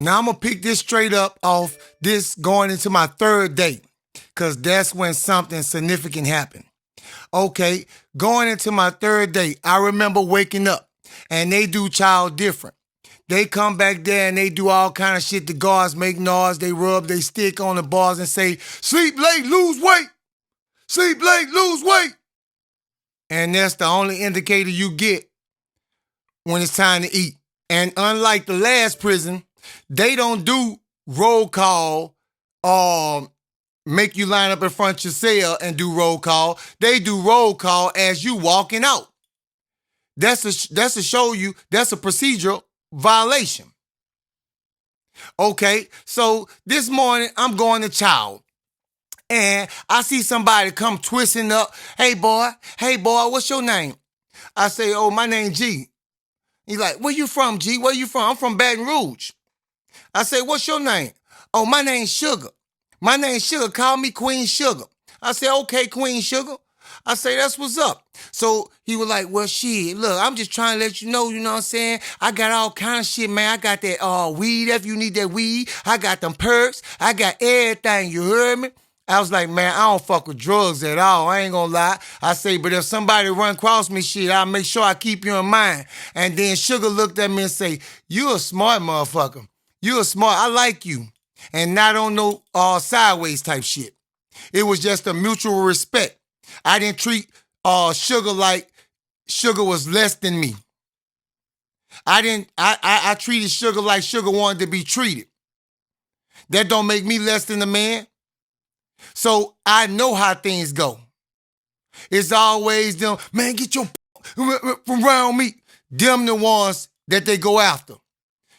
Now I'm gonna pick this straight up off this going into my third date, cause that's when something significant happened. Okay, going into my third date, I remember waking up and they do child different. They come back there and they do all kind of shit. The guards make noise, they rub they stick on the bars and say, sleep late, lose weight. Sleep late, lose weight. And that's the only indicator you get when it's time to eat. And unlike the last prison, they don't do roll call or make you line up in front of your cell and do roll call. They do roll call as you walking out. That's to show you that's a procedural violation. Okay, so this morning I'm going to child. And I see somebody come twisting up. Hey boy, what's your name? I say, oh, my name G. He's like, where you from, G? Where you from? I'm from Baton Rouge. I say, what's your name? Oh, my name's Sugar. My name's Sugar. Call me Queen Sugar. I say, okay, Queen Sugar. I say, that's what's up. So he was like, well, shit, look, I'm just trying to let you know what I'm saying? I got all kind of shit, man. I got that weed if you need that weed. I got them perks. I got everything, you heard me? I was like, man, I don't fuck with drugs at all. I ain't gonna lie. I say, but if somebody run across me, shit, I'll make sure I keep you in mind. And then Sugar looked at me and say, you a smart motherfucker. You a smart, I like you. And not on no sideways type shit. It was just a mutual respect. I didn't treat Sugar like Sugar was less than me. I treated Sugar like Sugar wanted to be treated. That don't make me less than a man. So I know how things go. It's always them, man, get your from around me. Them the ones that they go after.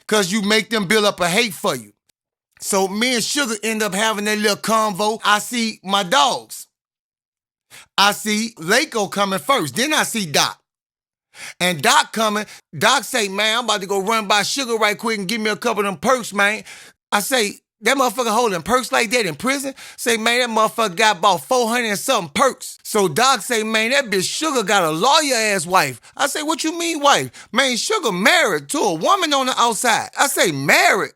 Cause you make them build up a hate for you. So me and Sugar end up having that little convo. I see my dogs. I see Laco coming first. Then I see Doc. And Doc coming. Doc say, man, I'm about to go run by Sugar right quick and give me a couple of them perks, man. I say, that motherfucker holding perks like that in prison? Say, man, that motherfucker got about 400 and something perks. So Doc say, man, that bitch Sugar got a lawyer-ass wife. I say, what you mean wife? Man, Sugar married to a woman on the outside. I say, married?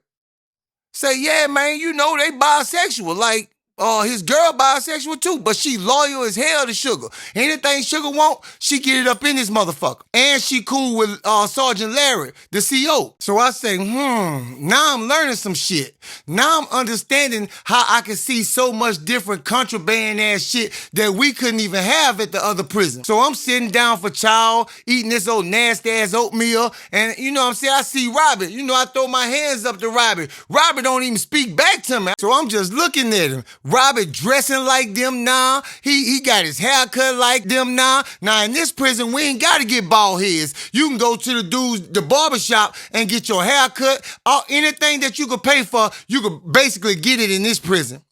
Say, yeah, man, you know they bisexual. Like, his girl bisexual too, but she loyal as hell to Sugar. Anything Sugar want, she get it up in this motherfucker. And she cool with Sergeant Larry, the CO. So I say, now I'm learning some shit. Now I'm understanding how I can see so much different contraband ass shit that we couldn't even have at the other prison. So I'm sitting down for chow, eating this old nasty ass oatmeal, and you know what I'm saying, I see Robert. You know, I throw my hands up to Robert. Robert don't even speak back to me. So I'm just looking at him. Robert dressing like them now. He got his hair cut like them now. Now in this prison, we ain't got to get bald heads. You can go to the barbershop and get your hair cut. Anything that you could pay for, you could basically get it in this prison.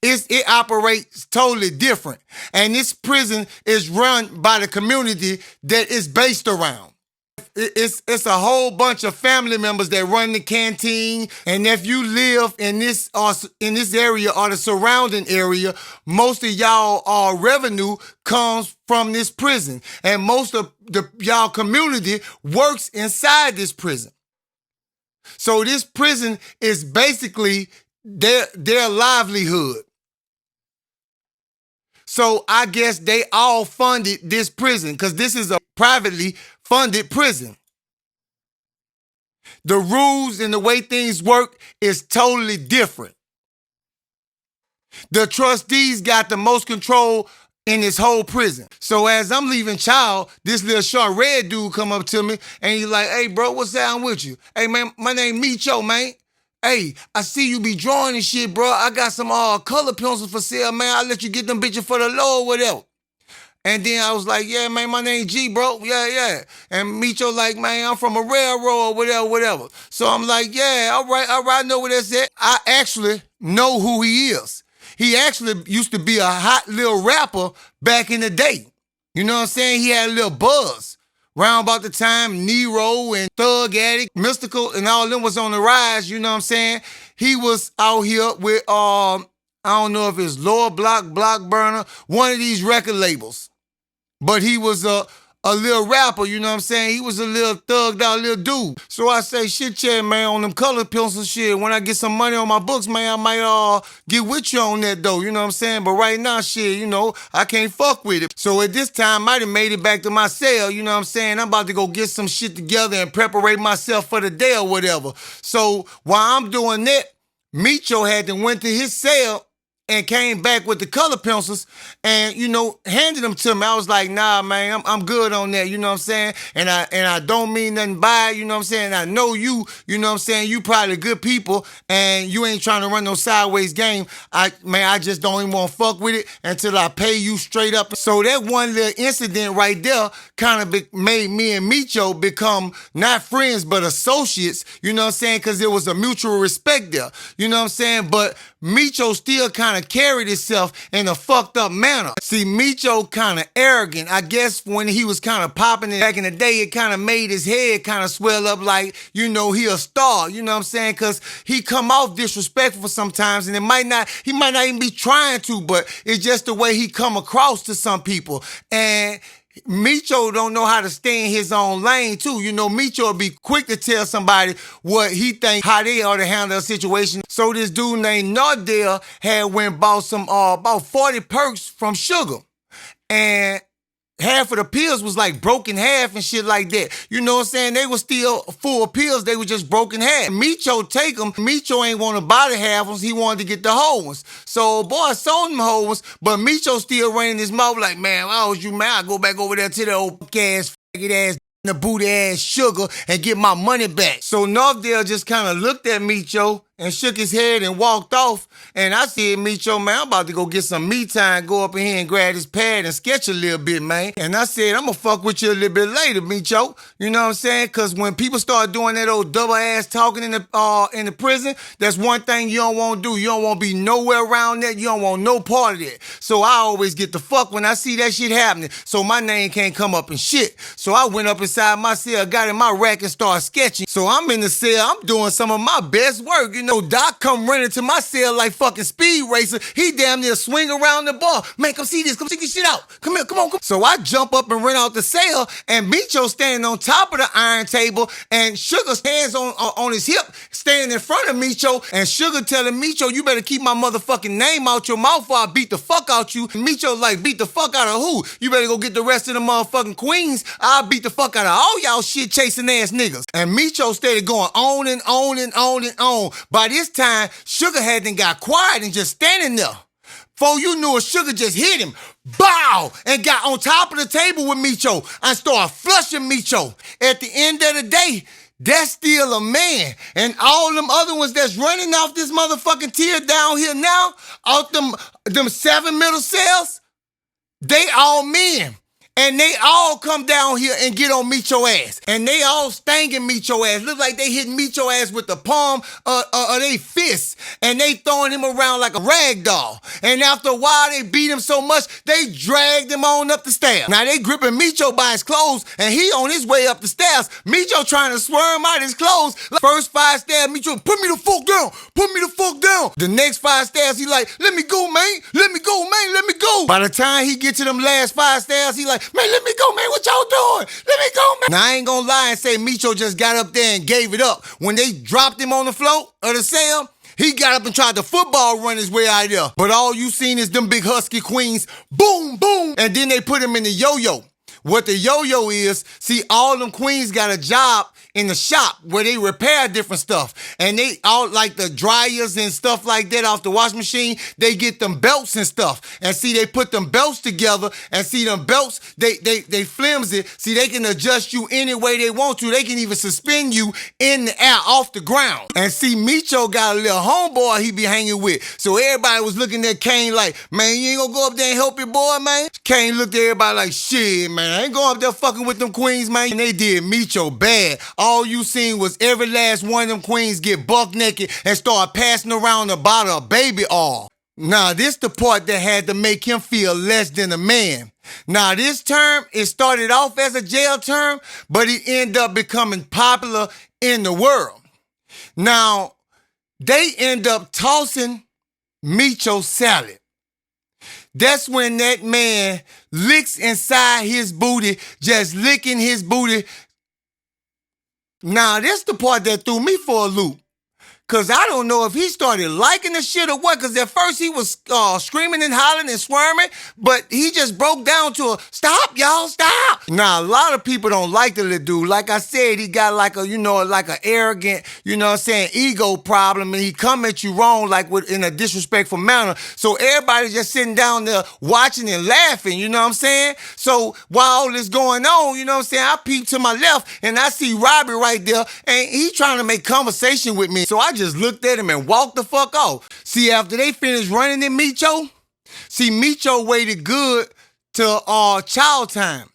It operates totally different. And this prison is run by the community that it's based around. It's a whole bunch of family members that run the canteen, and if you live in this area or the surrounding area, most of y'all revenue comes from this prison, and most of y'all community works inside this prison. So this prison is basically their livelihood. So I guess they all funded this prison because this is a privately funded prison. The rules and the way things work is totally different. The trustees got the most control in this whole prison. So as I'm leaving child, this little short red dude come up to me and he's like, hey bro, what's down with you? Hey man, my name Micho, man. Hey, I see you be drawing and shit, bro. I got some color pencils for sale, man. I'll let you get them bitches for the low or whatever. And then I was like, yeah, man, my name G, bro. Yeah. And Micho like, man, I'm from a railroad or whatever. So I'm like, yeah, all right, I know what that's at. I actually know who he is. He actually used to be a hot little rapper back in the day. You know what I'm saying? He had a little buzz. Round about the time Nero and Thug Addict, Mystical, and all of them was on the rise, you know what I'm saying? He was out here with, I don't know if it's Lower Block, Block Burner, one of these record labels. But he was a a little rapper, you know what I'm saying? He was a little thugged out little dude. So I say, shit, yeah, man, on them color pencil shit, when I get some money on my books, man, I might get with you on that though, you know what I'm saying? But right now, shit, you know, I can't fuck with it. So at this time, I done made it back to my cell, you know what I'm saying? I'm about to go get some shit together and preparate myself for the day or whatever. So while I'm doing that, Micho had to went to his cell and came back with the color pencils and, you know, handed them to me. I was like, nah, man, I'm good on that, you know what I'm saying? And I don't mean nothing by it, you know what I'm saying? I know you know what I'm saying? You probably good people and you ain't trying to run no sideways game. I just don't even want to fuck with it until I pay you straight up. So that one little incident right there kind of made me and Micho become not friends, but associates, you know what I'm saying? Because there was a mutual respect there, you know what I'm saying? But Micho still kind of carried himself in a fucked up manner. See, Micho kind of arrogant. I guess when he was kind of popping it back in the day, it kind of made his head kind of swell up like, you know, he a star, you know what I'm saying? Because he come off disrespectful sometimes and he might not even be trying to, but it's just the way he come across to some people. And Micho don't know how to stay in his own lane too. You know, Micho will be quick to tell somebody what he think, how they ought to handle a situation. So this dude named Nardell had went and bought some about 40 perks from Sugar. And half of the pills was like broken half and shit like that. You know what I'm saying? They were still full pills. They were just broken half. Micho take them. Micho ain't want to buy the half ones. He wanted to get the whole ones. So, boy, sold them whole ones. But Micho still running his mouth like, man, if I was you, man, I'd go back over there to the old ass, faggot ass, the booty ass Sugar and get my money back. So Northdale just kind of looked at Micho and shook his head and walked off. And I said, Micho, man, I'm about to go get some me time, go up in here and grab this pad and sketch a little bit, man. And I said, I'm going to fuck with you a little bit later, Micho. You know what I'm saying? Because when people start doing that old double ass talking in the prison, that's one thing you don't want to do. You don't want to be nowhere around that. You don't want no part of that. So I always get the fuck when I see that shit happening. So my name can't come up and shit. So I went up inside my cell, got in my rack and started sketching. So I'm in the cell. I'm doing some of my best work, you know. Doc come running to my cell like fucking Speed Racer. He damn near swing around the bar. Man, come see this. Come check this shit out. Come here. Come on. Come. So I jump up and run out the cell, and Micho standing on top of the iron table, and Sugar's hands on his hip, standing in front of Micho, and Sugar telling Micho, you better keep my motherfucking name out your mouth or I'll beat the fuck out you. And Micho like, beat the fuck out of who? You better go get the rest of the motherfucking queens. I'll beat the fuck out of all y'all shit chasing ass niggas. And Micho started going on and on and on and on. By this time, Sugar hadn't got quiet and just standing there. Before you knew it, Sugar just hit him. Bow! And got on top of the table with Micho. I started flushing Micho. At the end of the day, that's still a man. And all them other ones that's running off this motherfucking tier down here now, out them 7 middle cells, they all men. And they all come down here and get on Micho ass. And they all stanging Micho ass. Look like they hitting Micho ass with the palm of their fists. And they throwing him around like a rag doll. And after a while, they beat him so much, they dragged him on up the stairs. Now they gripping Micho by his clothes, and he on his way up the stairs. Micho trying to swerve out his clothes. First 5 stairs, Micho, put me the fuck down. Put me the fuck down. The next 5 stairs, he like, let me go, man. Let me go, man. Let me go. By the time he get to them last 5 stairs, he like, man, let me go, man. What y'all doing? Let me go, man. Now, I ain't gonna lie and say Micho just got up there and gave it up. When they dropped him on the floor of the cell, he got up and tried to football run his way out of there. But all you seen is them big husky queens. Boom, boom. And then they put him in the yo-yo. What the yo-yo is, see, all them queens got a job in the shop where they repair different stuff. And they all like the dryers and stuff like that off the washing machine, they get them belts and stuff. And see, they put them belts together and see them belts, they flimsy. See, they can adjust you any way they want to. They can even suspend you in the air off the ground. And see, Micho got a little homeboy he be hanging with. So everybody was looking at Kane like, man, you ain't gonna go up there and help your boy, man? Kane looked at everybody like, shit, man, I ain't going up there fucking with them queens, man. And they did Micho bad. All you seen was every last one of them queens get buck naked and start passing around a bottle of baby oil. Now, this the part that had to make him feel less than a man. Now, this term, it started off as a jail term, but it ended up becoming popular in the world. Now, they end up tossing Micho salad. That's when that man licks inside his booty, just licking his booty. Now, this the part that threw me for a loop. Because I don't know if he started liking the shit or what, because at first he was screaming and hollering and squirming, but he just broke down to a, stop, y'all, stop. Now, a lot of people don't like the little dude. Like I said, he got like a, like an arrogant, ego problem, and he come at you wrong, like in a disrespectful manner. So everybody's just sitting down there watching and laughing, you know what I'm saying? So while all this going on, I peep to my left, and I see Robbie right there, and he trying to make conversation with me. So I just looked at him and walked the fuck off. See, after they finished running in Micho, Micho waited good till child time.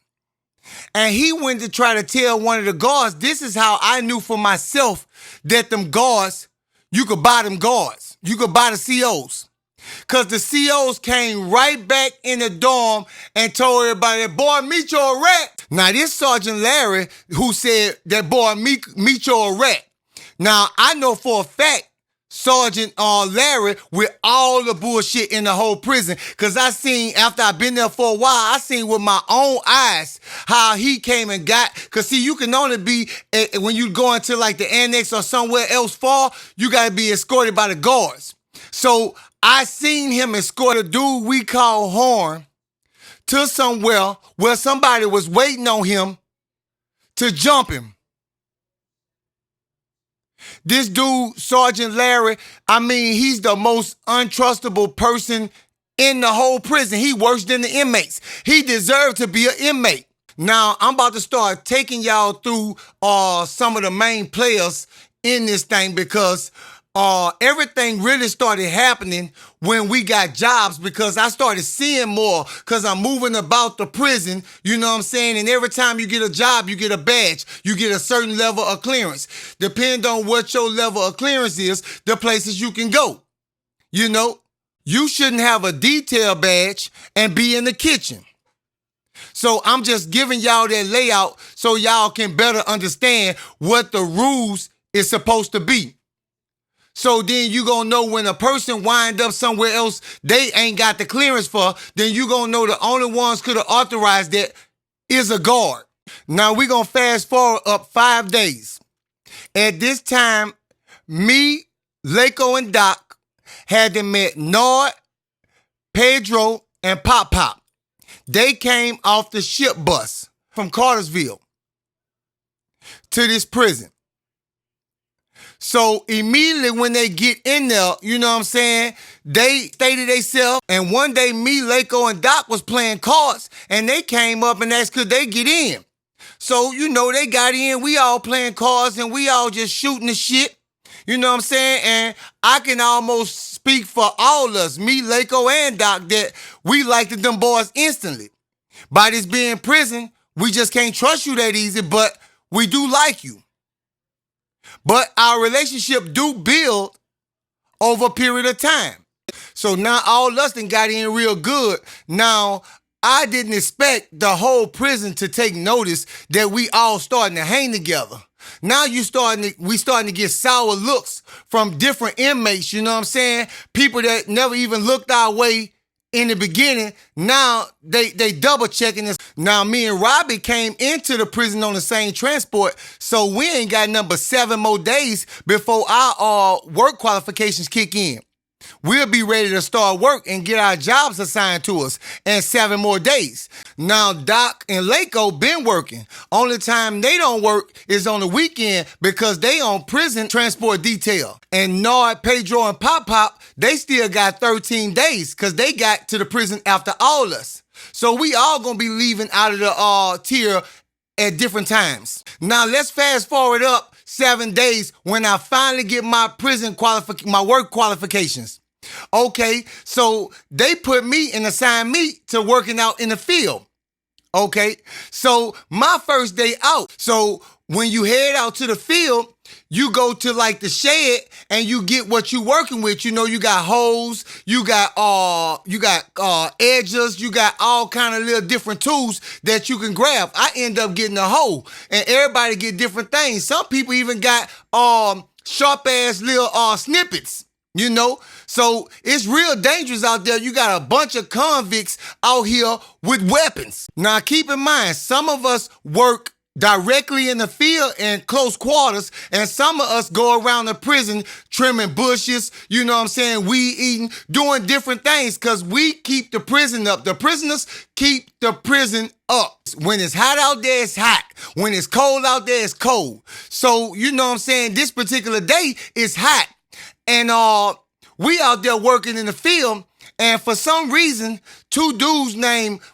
And he went to try to tell one of the guards, this is how I knew for myself that them guards, you could buy them guards. You could buy the COs. Because the COs came right back in the dorm and told everybody, boy, Micho a rat. Now, this Sergeant Larry who said that boy, Micho a rat. Now, I know for a fact, Sergeant Larry with all the bullshit in the whole prison, because I seen, after I've been there for a while, I seen with my own eyes how he came and got, because see, you can only be, when you go into like the annex or somewhere else far, you got to be escorted by the guards. So I seen him escort a dude we call Horn to somewhere where somebody was waiting on him to jump him. This dude, Sergeant Larry, he's the most untrustable person in the whole prison. He worse than the inmates. He deserved to be an inmate. Now, I'm about to start taking y'all through some of the main players in this thing, because everything really started happening when we got jobs, because I started seeing more, because I'm moving about the prison, you know what I'm saying? And every time you get a job, you get a badge. You get a certain level of clearance. Depending on what your level of clearance is, the places you can go. You shouldn't have a detail badge and be in the kitchen. So I'm just giving y'all that layout so y'all can better understand what the rules is supposed to be. So then you gonna know when a person wind up somewhere else they ain't got the clearance for, then you gonna know the only ones could have authorized that is a guard. Now we gonna fast forward up 5 days. At this time, me, Lako, and Doc had them met Nord, Pedro, and Pop Pop. They came off the ship bus from Cartersville to this prison. So immediately when they get in there, you know what I'm saying, they stated themselves. And one day me, Lako, and Doc was playing cards, and they came up and asked could they get in. So, they got in. We all playing cards, and we all just shooting the shit. You know what I'm saying? And I can almost speak for all of us, me, Lako, and Doc, that we liked them boys instantly. By this being prison, we just can't trust you that easy, but we do like you. But our relationship do build over a period of time. So now all of us done got in real good. Now, I didn't expect the whole prison to take notice that we all starting to hang together. Now we starting to get sour looks from different inmates, you know what I'm saying? People that never even looked our way in the beginning. Now they double checking us. Now me and Robbie came into the prison on the same transport, so we ain't got nothing but 7 more days before our work qualifications kick in. We'll be ready to start work and get our jobs assigned to us in 7 more days. Now, Doc and Lako been working. Only time they don't work is on the weekend because they on prison transport detail. And Nord, Pedro, and Pop Pop, they still got 13 days because they got to the prison after all us. So we all gonna be leaving out of the tier at different times. Now, let's fast forward up 7 days when I finally get my my work qualifications. Okay, so they put me and assigned me to working out in the field. Okay, so my first day out. So when you head out to the field, you go to like the shed and you get what you working with. You know, you got hoes, you got edges, you got all kind of little different tools that you can grab. I end up getting a hoe, and everybody get different things. Some people even got sharp ass little snippets. You know, so it's real dangerous out there. You got a bunch of convicts out here with weapons. Now, keep in mind, some of us work directly in the field in close quarters, and some of us go around the prison trimming bushes, you know what I'm saying, weed eating, doing different things, because we keep the prison up. The prisoners keep the prison up. When it's hot out there, it's hot. When it's cold out there, it's cold. So, you know what I'm saying, this particular day is hot. And we out there working in the field, and for some reason, two dudes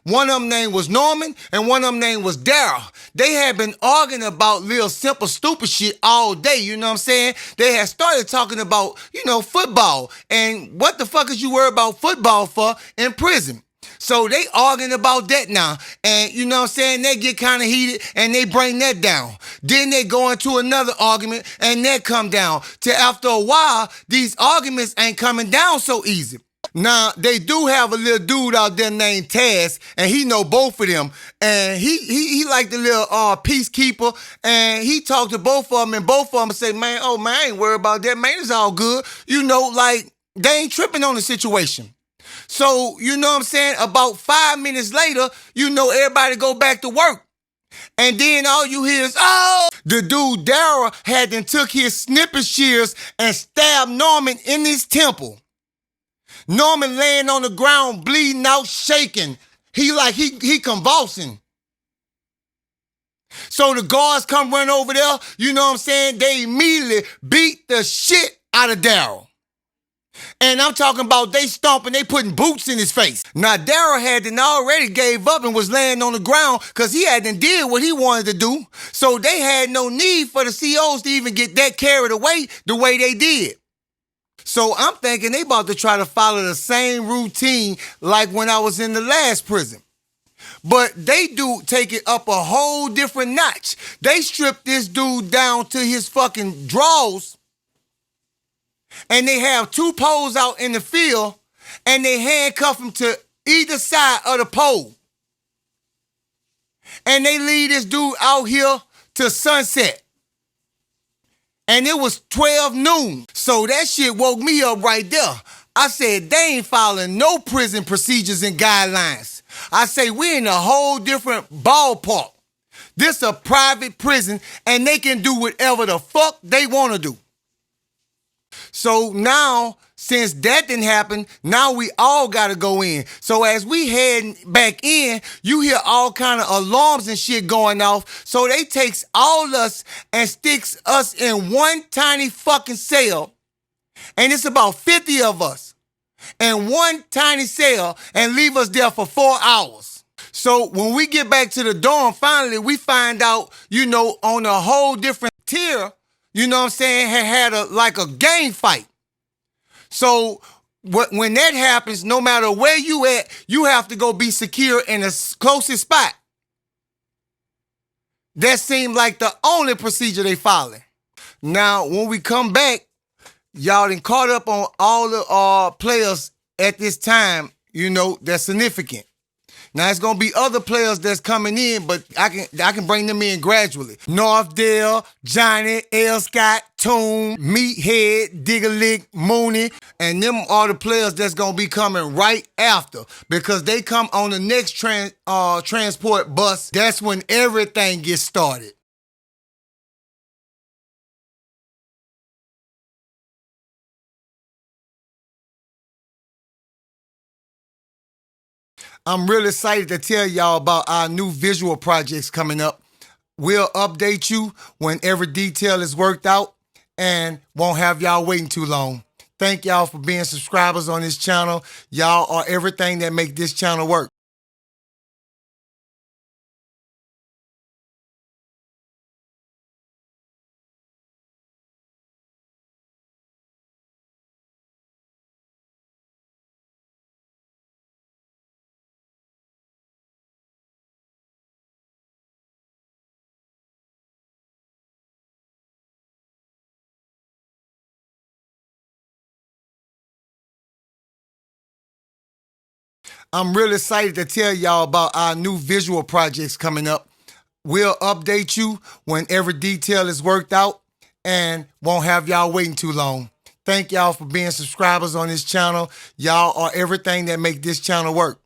one of them name was Norman, and one of them name was Daryl. They had been arguing about little simple stupid shit all day, you know what I'm saying? They had started talking about, football, and what the fuck is you worried about football for in prison? So they arguing about that now. And you know what I'm saying? They get kind of heated and they bring that down. Then they go into another argument and that come down. Till after a while, these arguments ain't coming down so easy. Now, they do have a little dude out there named Taz, and he know both of them. And he like the little peacekeeper, and he talked to both of them, and both of them say, man, I ain't worried about that, man, it's all good. They ain't tripping on the situation. So, you know what I'm saying? About 5 minutes later, everybody go back to work. And then all you hear is, the dude Daryl had then took his snippet shears and stabbed Norman in his temple. Norman laying on the ground, bleeding out, shaking. He convulsing. So the guards come run over there, you know what I'm saying? They immediately beat the shit out of Daryl. And I'm talking about they stomping, they putting boots in his face. Now, Daryl had already gave up and was laying on the ground because he hadn't did what he wanted to do. So they had no need for the COs to even get that carried away the way they did. So I'm thinking they about to try to follow the same routine like when I was in the last prison. But they do take it up a whole different notch. They strip this dude down to his fucking drawers. And they have two poles out in the field, and they handcuff him to either side of the pole. And they leave this dude out here to sunset. And it was 12 noon. So that shit woke me up right there. I said, they ain't following no prison procedures and guidelines. I say, we in a whole different ballpark. This a private prison, and they can do whatever the fuck they want to do. So now, since that didn't happen, now we all got to go in. So as we head back in, you hear all kind of alarms and shit going off. So they takes all us and sticks us in one tiny fucking cell. And it's about 50 of us in one tiny cell and leave us there for 4 hours. So when we get back to the dorm, finally, we find out, on a whole different tier, you know what I'm saying, had a gang fight. So when that happens, no matter where you at, you have to go be secure in the closest spot. That seemed like the only procedure they following. Now, when we come back, y'all done caught up on all the players at this time, that's significant. Now, it's going to be other players that's coming in, but I can bring them in gradually. Northdale, Johnny, L. Scott, Toon, Meathead, Diggerlick, Mooney, and them are the players that's going to be coming right after because they come on the next transport bus. That's when everything gets started. I'm really excited to tell y'all about our new visual projects coming up. We'll update you when every detail is worked out and won't have y'all waiting too long. Thank y'all for being subscribers on this channel. Y'all are everything that make this channel work. I'm really excited to tell y'all about our new visual projects coming up. We'll update you when every detail is worked out and won't have y'all waiting too long. Thank y'all for being subscribers on this channel. Y'all are everything that make this channel work.